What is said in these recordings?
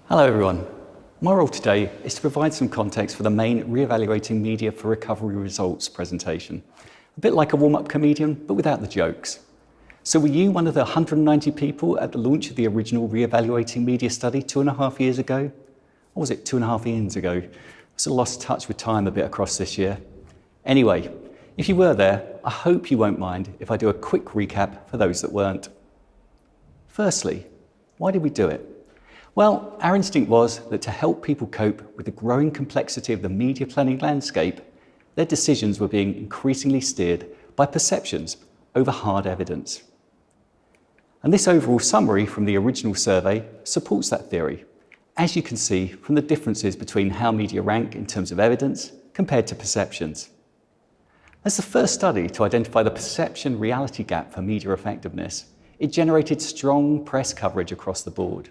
Hello everyone. My role today is to provide some context for the main Re-evaluating Media for Recovery Results presentation. A bit like a warm-up comedian, but without the jokes. So were you one of the 190 people at the launch of the original Re-evaluating Media study 2.5 years ago? Or was it 2.5 years ago? I sort of lost touch with time a bit across this year. Anyway, if you were there, I hope you won't mind if I do a quick recap for those that weren't. Firstly, why did we do it? Well, our instinct was that to help people cope with the growing complexity of the media planning landscape, their decisions were being increasingly steered by perceptions over hard evidence. And this overall summary from the original survey supports that theory, as you can see from the differences between how media rank in terms of evidence compared to perceptions. As the first study to identify the perception-reality gap for media effectiveness, it generated strong press coverage across the board.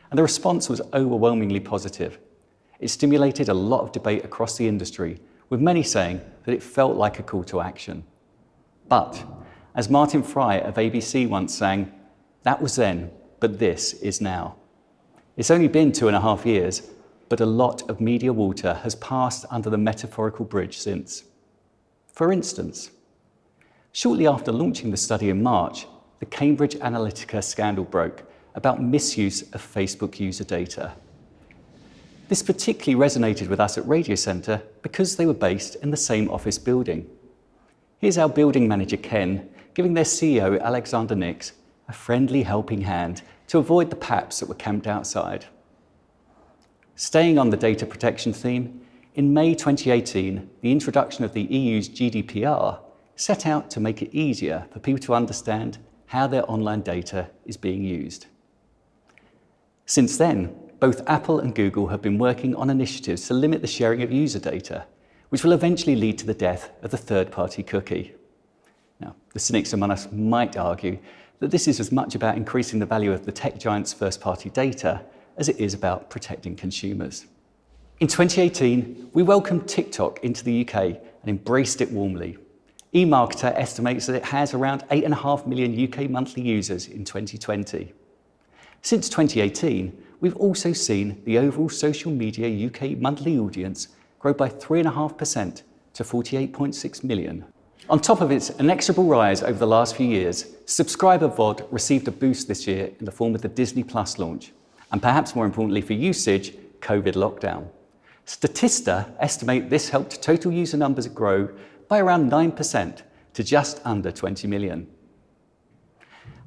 And the response was overwhelmingly positive. It stimulated a lot of debate across the industry, with many saying that it felt like a call to action. But, as Martin Fry of ABC once sang, that was then, but this is now. It's only been 2.5 years, but a lot of media water has passed under the metaphorical bridge since. For instance, shortly after launching the study in March, the Cambridge Analytica scandal broke about misuse of Facebook user data. This particularly resonated with us at Radio Centre because they were based in the same office building. Here's our building manager Ken giving their CEO Alexander Nix a friendly helping hand to avoid the paps that were camped outside. Staying on the data protection theme, in May 2018, the introduction of the EU's GDPR set out to make it easier for people to understand how their online data is being used. Since then, both Apple and Google have been working on initiatives to limit the sharing of user data, which will eventually lead to the death of the third-party cookie. Now, the cynics among us might argue that this is as much about increasing the value of the tech giant's first-party data as it is about protecting consumers. In 2018, we welcomed TikTok into the UK and embraced it warmly. eMarketer estimates that it has around 8.5 million UK monthly users in 2020. Since 2018, we've also seen the overall social media UK monthly audience grow by 3.5% to 48.6 million. On top of its inexorable rise over the last few years, subscriber VOD received a boost this year in the form of the Disney Plus launch, and perhaps more importantly for usage, COVID lockdown. Statista estimate this helped total user numbers grow by around 9% to just under 20 million.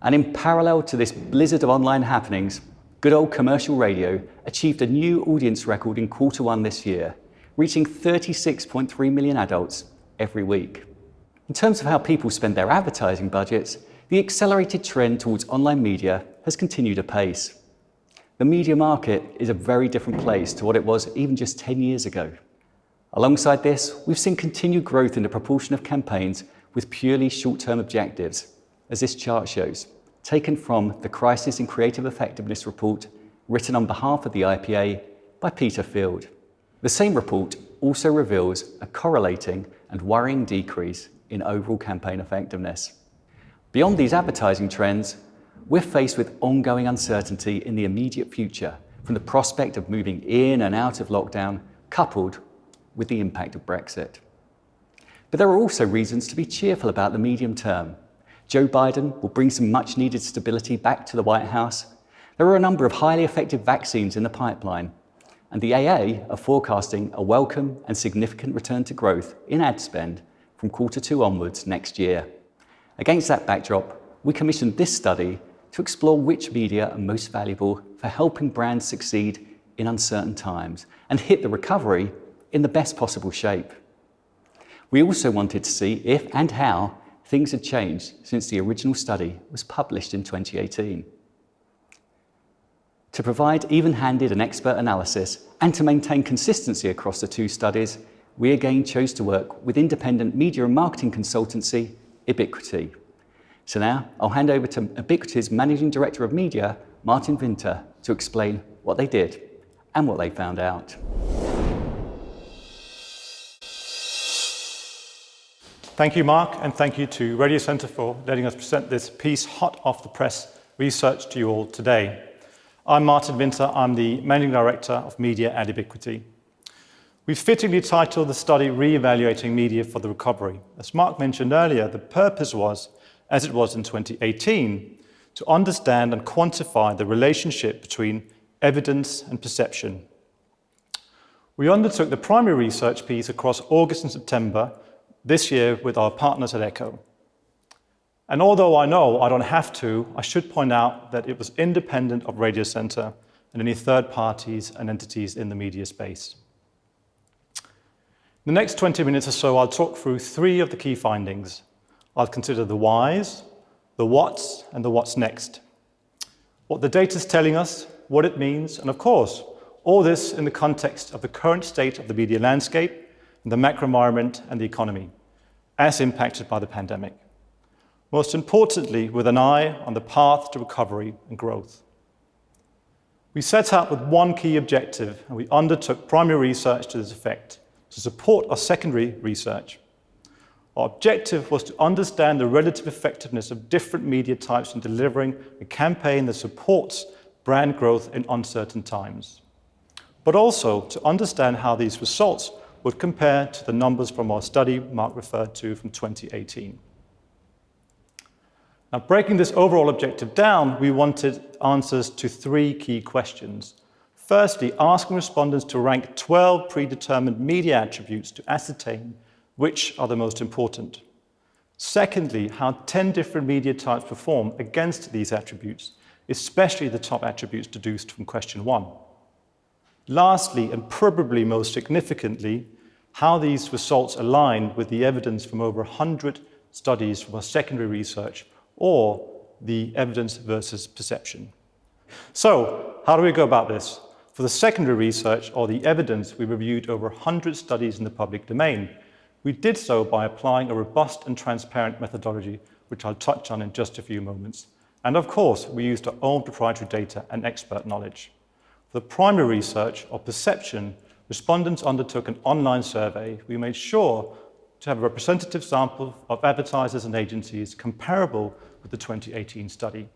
And in parallel to this blizzard of online happenings, good old commercial radio achieved a new audience record in Q1 this year, reaching 36.3 million adults every week. In terms of how people spend their advertising budgets, the accelerated trend towards online media has continued apace. The media market is a very different place to what it was even just 10 years ago. Alongside this, we've seen continued growth in the proportion of campaigns with purely short-term objectives, as this chart shows, taken from the Crisis in Creative Effectiveness report written on behalf of the IPA by Peter Field. The same report also reveals a correlating and worrying decrease in overall campaign effectiveness. Beyond these advertising trends, we're faced with ongoing uncertainty in the immediate future from the prospect of moving in and out of lockdown, coupled with the impact of Brexit. But there are also reasons to be cheerful about the medium term. Joe Biden will bring some much-needed stability back to the White House. There are a number of highly effective vaccines in the pipeline, and the AA are forecasting a welcome and significant return to growth in ad spend from Q2 onwards next year. Against that backdrop, we commissioned this study to explore which media are most valuable for helping brands succeed in uncertain times and hit the recovery in the best possible shape. We also wanted to see if and how things had changed since the original study was published in 2018. To provide even-handed and expert analysis and to maintain consistency across the two studies, we again chose to work with independent media and marketing consultancy, Ubiquity. So now I'll hand over to Ubiquity's Managing Director of Media, Martin Winter, to explain what they did and what they found out. Thank you, Mark, and thank you to Radio Centre for letting us present this piece hot off the press research to you all today. I'm Martin Winter. I'm the Managing Director of Media and Ubiquity. We've fittingly titled the study Re-evaluating Media for the Recovery. As Mark mentioned earlier, the purpose was, as it was in 2018, to understand and quantify the relationship between evidence and perception. We undertook the primary research piece across August and September this year with our partners at Echo. And although I know I don't have to, I should point out that it was independent of Radio Centre and any third parties and entities in the media space. In the next 20 minutes or so, I'll talk through three of the key findings. I'll consider the whys, the whats, and the what's next. What the data's telling us, what it means, and of course, all this in the context of the current state of the media landscape, and the macro environment and the economy, as impacted by the pandemic. Most importantly, with an eye on the path to recovery and growth. We set out with one key objective, and we undertook primary research to this effect, to support our secondary research. Our objective was to understand the relative effectiveness of different media types in delivering a campaign that supports brand growth in uncertain times, but also to understand how these results would compare to the numbers from our study Mark referred to from 2018. Now, breaking this overall objective down, we wanted answers to three key questions. Firstly, asking respondents to rank 12 predetermined media attributes to ascertain which are the most important. Secondly, how 10 different media types perform against these attributes, especially the top attributes deduced from question 1. Lastly, and probably most significantly, how these results align with the evidence from over 100 studies from our secondary research, or the evidence versus perception. So, how do we go about this? For the secondary research, or the evidence, we reviewed over 100 studies in the public domain. We did so by applying a robust and transparent methodology, which I'll touch on in just a few moments. And of course, we used our own proprietary data and expert knowledge. For the primary research, or perception, respondents undertook an online survey. We made sure to have a representative sample of advertisers and agencies comparable with the 2018 study.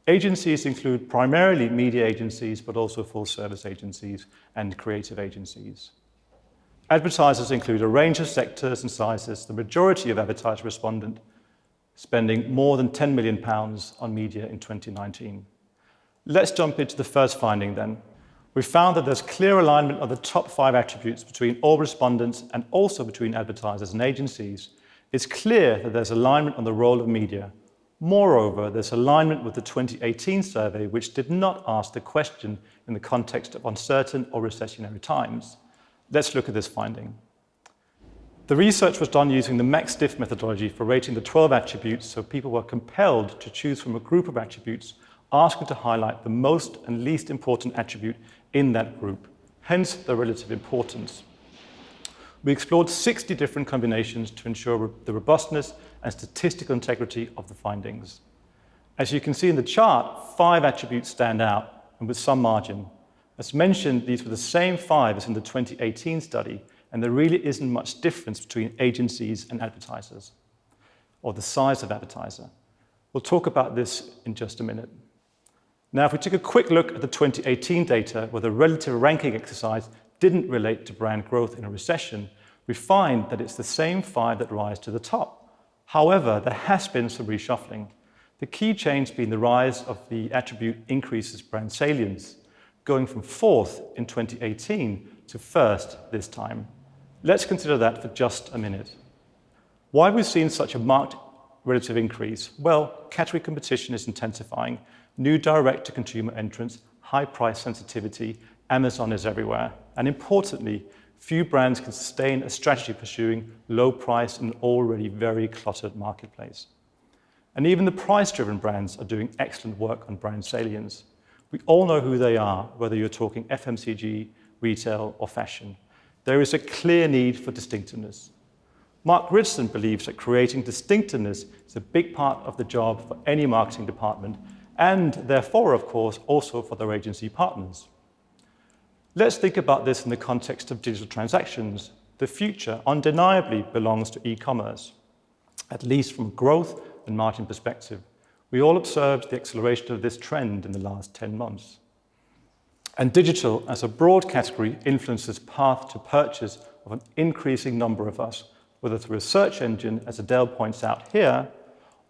Agencies include primarily media agencies, but also full-service agencies and creative agencies. Advertisers include a range of sectors and sizes, the majority of advertiser respondents spending more than £10 million on media in 2019. Let's jump into the first finding then. We found that there's clear alignment of the top 5 attributes between all respondents and also between advertisers and agencies. It's clear that there's alignment on the role of media. Moreover, there's alignment with the 2018 survey, which did not ask the question in the context of uncertain or recessionary times. Let's look at this finding. The research was done using the MaxDiff methodology for rating the 12 attributes, so people were compelled to choose from a group of attributes, asking to highlight the most and least important attribute in that group, hence the relative importance. We explored 60 different combinations to ensure the robustness and statistical integrity of the findings. As you can see in the chart, 5 attributes stand out, and with some margin. As mentioned, these were the same 5 as in the 2018 study, and there really isn't much difference between agencies and advertisers, or the size of advertiser. We'll talk about this in just a minute. Now, if we take a quick look at the 2018 data, where the relative ranking exercise didn't relate to brand growth in a recession, we find that it's the same 5 that rise to the top. However, there has been some reshuffling. The key change being the rise of the attribute increases brand salience, going from 4th in 2018 to 1st this time. Let's consider that for just a minute. Why have we seen such a marked relative increase? Well, category competition is intensifying. New direct-to-consumer entrants, high price sensitivity, Amazon is everywhere. And importantly, few brands can sustain a strategy pursuing low price in an already very cluttered marketplace. And even the price-driven brands are doing excellent work on brand salience. We all know who they are, whether you're talking FMCG, retail, or fashion. There is a clear need for distinctiveness. Mark Ridson believes that creating distinctiveness is a big part of the job for any marketing department, and therefore, of course, also for their agency partners. Let's think about this in the context of digital transactions. The future undeniably belongs to e-commerce, at least from a growth and margin perspective. We all observed the acceleration of this trend in the last 10 months. And digital, as a broad category, influences path to purchase of an increasing number of us, whether through a search engine, as Adele points out here,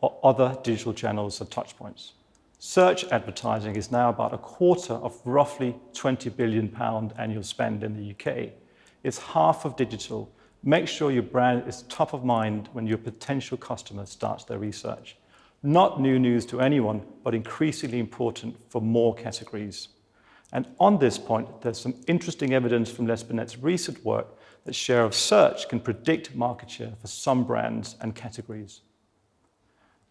or other digital channels or touchpoints. Search advertising is now about a quarter of roughly £20 billion annual spend in the UK. It's half of digital. Make sure your brand is top of mind when your potential customer starts their research. Not new news to anyone, but increasingly important for more categories. And on this point, there's some interesting evidence from Les Binet's recent work that share of search can predict market share for some brands and categories.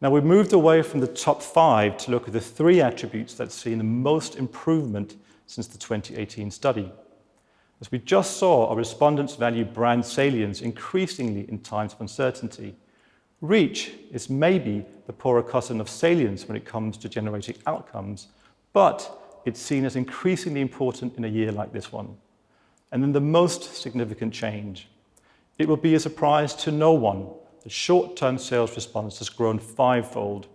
Now, we've moved away from the top 5 to look at the 3 attributes that have seen the most improvement since the 2018 study. As we just saw, our respondents value brand salience increasingly in times of uncertainty. Reach is maybe the poorer cousin of salience when it comes to generating outcomes, but it's seen as increasingly important in a year like this one. And then the most significant change. It will be a surprise to no one that short-term sales response has grown 5-fold,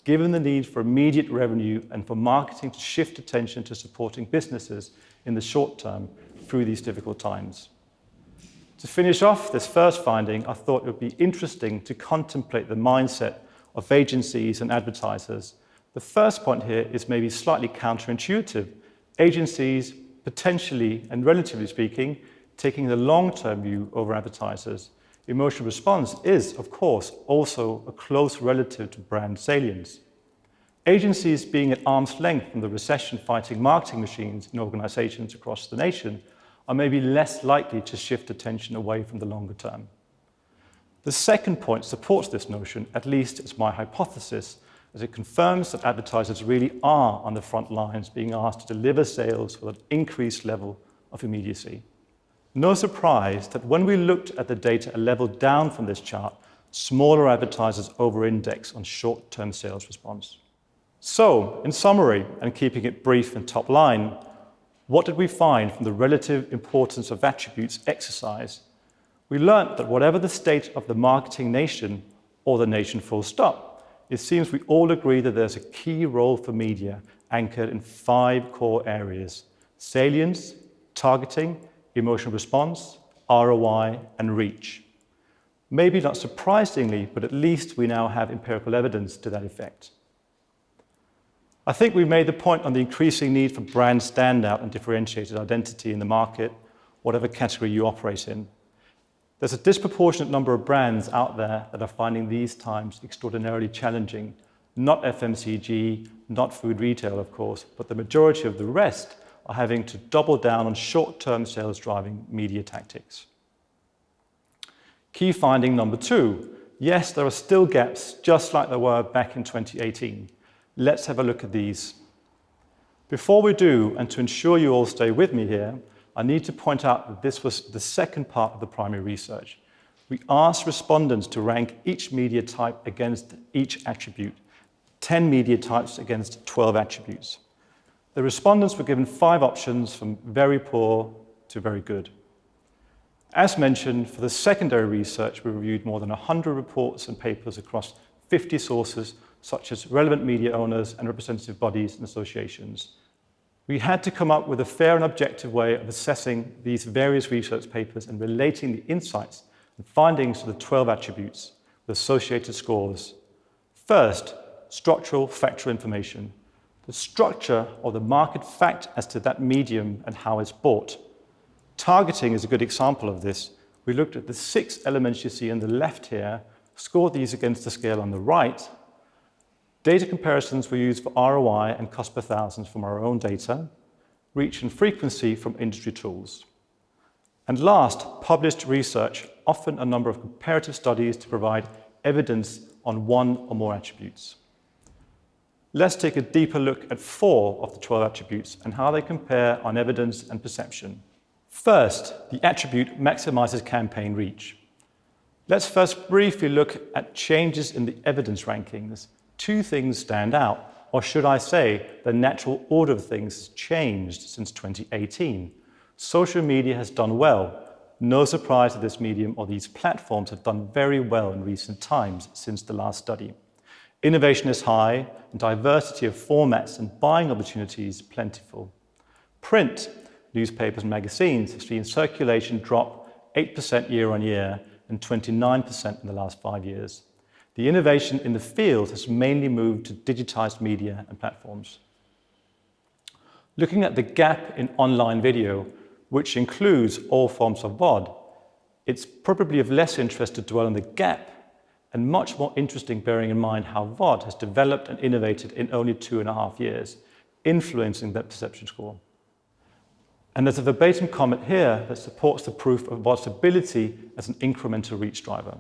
given the need for immediate revenue and for marketing to shift attention to supporting businesses in the short term through these difficult times. To finish off this first finding, I thought it would be interesting to contemplate the mindset of agencies and advertisers. The first point here is maybe slightly counterintuitive. Agencies, potentially and relatively speaking, taking the long-term view over advertisers. Emotional response is, of course, also a close relative to brand salience. Agencies being at arm's length from the recession-fighting marketing machines in organizations across the nation are maybe less likely to shift attention away from the longer term. The second point supports this notion, at least it's my hypothesis, as it confirms that advertisers really are on the front lines being asked to deliver sales with an increased level of immediacy. No surprise that when we looked at the data a level down from this chart, smaller advertisers over-index on short-term sales response. So, in summary, and keeping it brief and top line, what did we find from the relative importance of attributes exercise? We learned that whatever the state of the marketing nation, or the nation full stop, it seems we all agree that there's a key role for media anchored in 5 core areas: salience, targeting, emotional response, ROI, and reach. Maybe not surprisingly, but at least we now have empirical evidence to that effect. I think we made the point on the increasing need for brand standout and differentiated identity in the market, whatever category you operate in. There's a disproportionate number of brands out there that are finding these times extraordinarily challenging. Not FMCG, not food retail, of course, but the majority of the rest are having to double down on short-term sales-driving media tactics. Key finding number 2. Yes, there are still gaps, just like there were back in 2018. Let's have a look at these. Before we do, and to ensure you all stay with me here, I need to point out that this was the second part of the primary research. We asked respondents to rank each media type against each attribute, 10 media types against 12 attributes. The respondents were given 5 options from very poor to very good. As mentioned, for the secondary research, we reviewed more than 100 reports and papers across 50 sources, such as relevant media owners and representative bodies and associations. We had to come up with a fair and objective way of assessing these various research papers and relating the insights and findings to the 12 attributes with associated scores. First, structural factual information. The structure or the market fact as to that medium and how it's bought. Targeting is a good example of this. We looked at the 6 elements you see on the left here, scored these against the scale on the right. Data comparisons were used for ROI and cost per thousand from our own data, reach and frequency from industry tools. And last, published research, often a number of comparative studies to provide evidence on 1 or more attributes. Let's take a deeper look at 4 of the 12 attributes and how they compare on evidence and perception. First, the attribute maximizes campaign reach. Let's first briefly look at changes in the evidence rankings. 2 things stand out, or should I say, the natural order of things has changed since 2018. Social media has done well. No surprise that this medium or these platforms have done very well in recent times since the last study. Innovation is high, and diversity of formats and buying opportunities plentiful. Print, newspapers and magazines, have seen circulation drop 8% year on year and 29% in the last 5 years. The innovation in the field has mainly moved to digitized media and platforms. Looking at the gap in online video, which includes all forms of VOD, it's probably of less interest to dwell on the gap and much more interesting bearing in mind how VOD has developed and innovated in only 2.5 years, influencing that perception score. And there's a verbatim comment here that supports the proof of VOD's ability as an incremental reach driver.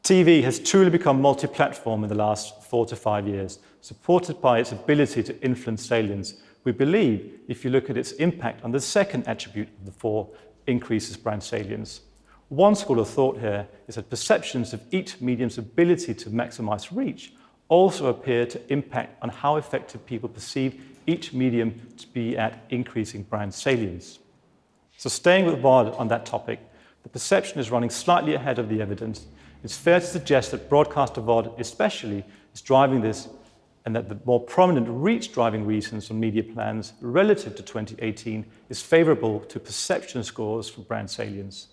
TV has truly become multi-platform in the last 4 to 5 years, supported by its ability to influence salience. We believe, if you look at its impact on the second attribute of the 4, increases brand salience. One school of thought here is that perceptions of each medium's ability to maximize reach also appear to impact on how effective people perceive each medium to be at increasing brand salience. So staying with VOD on that topic, the perception is running slightly ahead of the evidence. It's fair to suggest that broadcaster VOD especially is driving this, and that the more prominent reach-driving reasons on media plans relative to 2018 is favorable to perception scores for brand salience.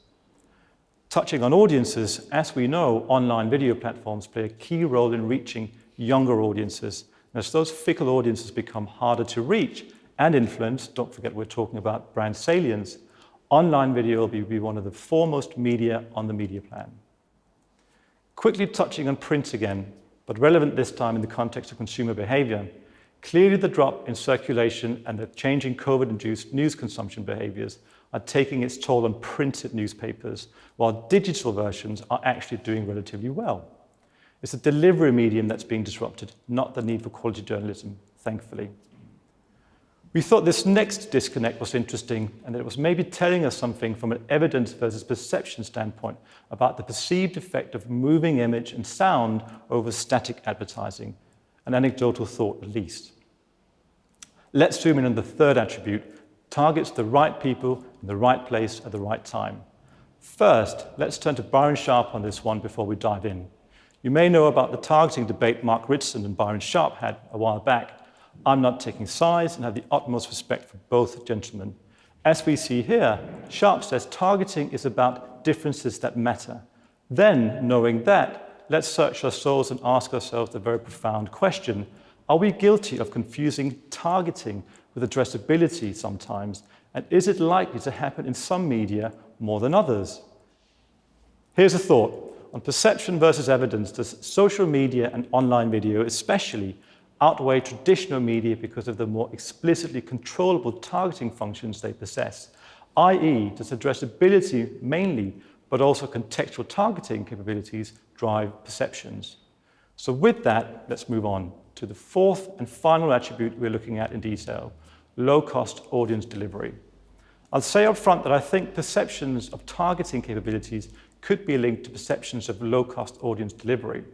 Touching on audiences, as we know, online video platforms play a key role in reaching younger audiences. And as those fickle audiences become harder to reach and influence, don't forget we're talking about brand salience, online video will be one of the foremost media on the media plan. Quickly touching on print again, but relevant this time in the context of consumer behavior, clearly the drop in circulation and the changing COVID-induced news consumption behaviors are taking its toll on printed newspapers, while digital versions are actually doing relatively well. It's the delivery medium that's being disrupted, not the need for quality journalism, thankfully. We thought this next disconnect was interesting, and that it was maybe telling us something from an evidence versus perception standpoint about the perceived effect of moving image and sound over static advertising, an anecdotal thought at least. Let's zoom in on the third attribute, targets the right people in the right place at the right time. First, let's turn to Byron Sharp on this one before we dive in. You may know about the targeting debate Mark Ritson and Byron Sharp had a while back. I'm not taking sides and have the utmost respect for both gentlemen. As we see here, Sharp says targeting is about differences that matter. Then, knowing that, let's search our souls and ask ourselves the very profound question, are we guilty of confusing targeting with addressability sometimes? And is it likely to happen in some media more than others? Here's a thought. On perception versus evidence, does social media and online video especially outweigh traditional media because of the more explicitly controllable targeting functions they possess, i.e., does addressability mainly, but also contextual targeting capabilities drive perceptions? So with that, let's move on to the fourth and final attribute we're looking at in detail, low-cost audience delivery. I'll say up front that I think perceptions of targeting capabilities could be linked to perceptions of low-cost audience delivery.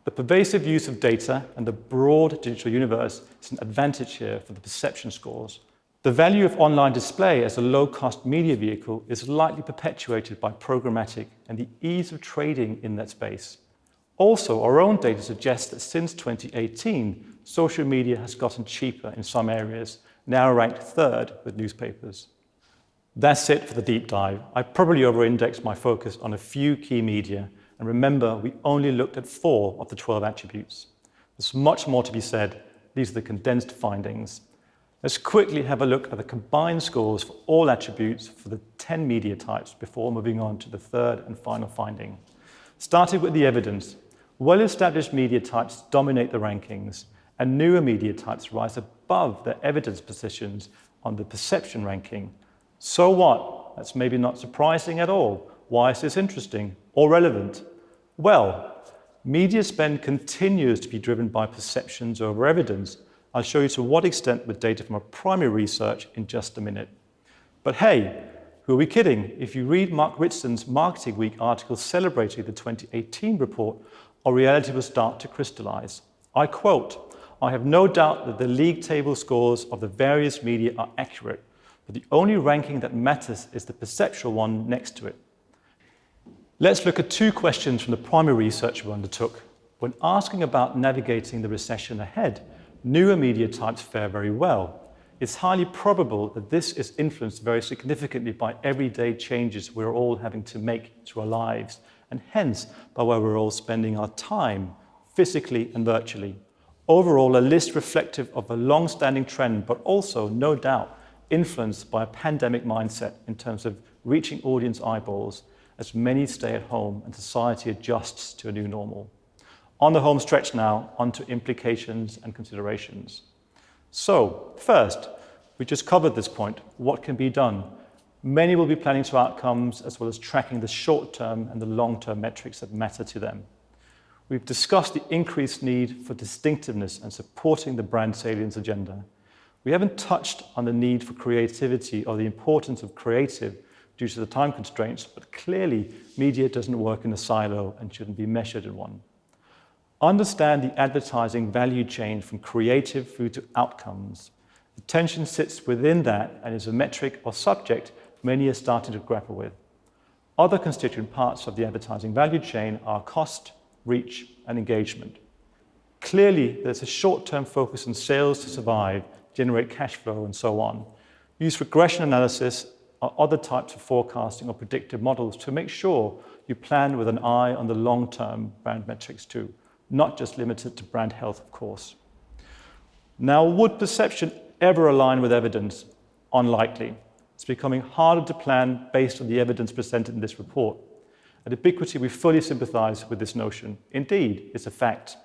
The pervasive use of data and the broad digital universe is an advantage here for the perception scores. The value of online display as a low-cost media vehicle is likely perpetuated by programmatic and the ease of trading in that space. Also, our own data suggests that since 2018, social media has gotten cheaper in some areas, now ranked third with newspapers. That's it for the deep dive. I probably over-indexed my focus on a few key media, and remember, we only looked at 4 of the 12 attributes. There's much more to be said. These are the condensed findings. Let's quickly have a look at the combined scores for all attributes for the 10 media types before moving on to the third and final finding. Starting with the evidence, well-established media types dominate the rankings, and newer media types rise above their evidence positions on the perception ranking. So what? That's maybe not surprising at all. Why is this interesting or relevant? Well, media spend continues to be driven by perceptions over evidence. I'll show you to what extent with data from our primary research in just a minute. But hey, who are we kidding? If you read Mark Ritson's Marketing Week article celebrating the 2018 report, our reality will start to crystallize. I quote, "I have no doubt that the league table scores of the various media are accurate, but the only ranking that matters is the perceptual one next to it." Let's look at 2 questions from the primary research we undertook. When asking about navigating the recession ahead, newer media types fare very well. it's highly probable that this is influenced very significantly by everyday changes we're all having to make to our lives, and hence by where we're all spending our time, physically and virtually. Overall, a list reflective of a long-standing trend, but also, no doubt, influenced by a pandemic mindset in terms of reaching audience eyeballs as many stay at home and society adjusts to a new normal. On the home stretch now, onto implications and considerations. So, first, we just covered this point. What can be done? Many will be planning to outcomes as well as tracking the short-term and the long-term metrics that matter to them. We've discussed the increased need for distinctiveness and supporting the brand salience agenda. We haven't touched on the need for creativity or the importance of creative due to the time constraints, but clearly media doesn't work in a silo and shouldn't be measured in one. Understand the advertising value chain from creative through to outcomes. The tension sits within that and is a metric or subject many are starting to grapple with. Other constituent parts of the advertising value chain are cost, reach, and engagement. Clearly, there's a short-term focus on sales to survive, generate cash flow, and so on. Use regression analysis or other types of forecasting or predictive models to make sure you plan with an eye on the long-term brand metrics too, not just limited to brand health, of course. Now, would perception ever align with evidence? Unlikely. It's becoming harder to plan based on the evidence presented in this report. At Ubiquity, we fully sympathize with this notion. Indeed, it's a fact.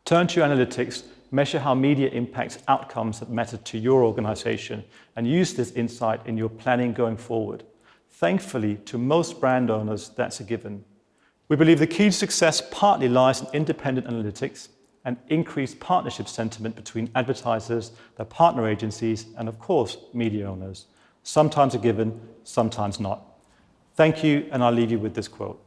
Turn to your analytics, measure how media impacts outcomes that matter to your organization, and use this insight in your planning going forward. Thankfully, to most brand owners, that's a given. We believe the key to success partly lies in independent analytics and increased partnership sentiment between advertisers, their partner agencies, and of course, media owners. Sometimes a given, sometimes not. Thank you, and I'll leave you with this quote.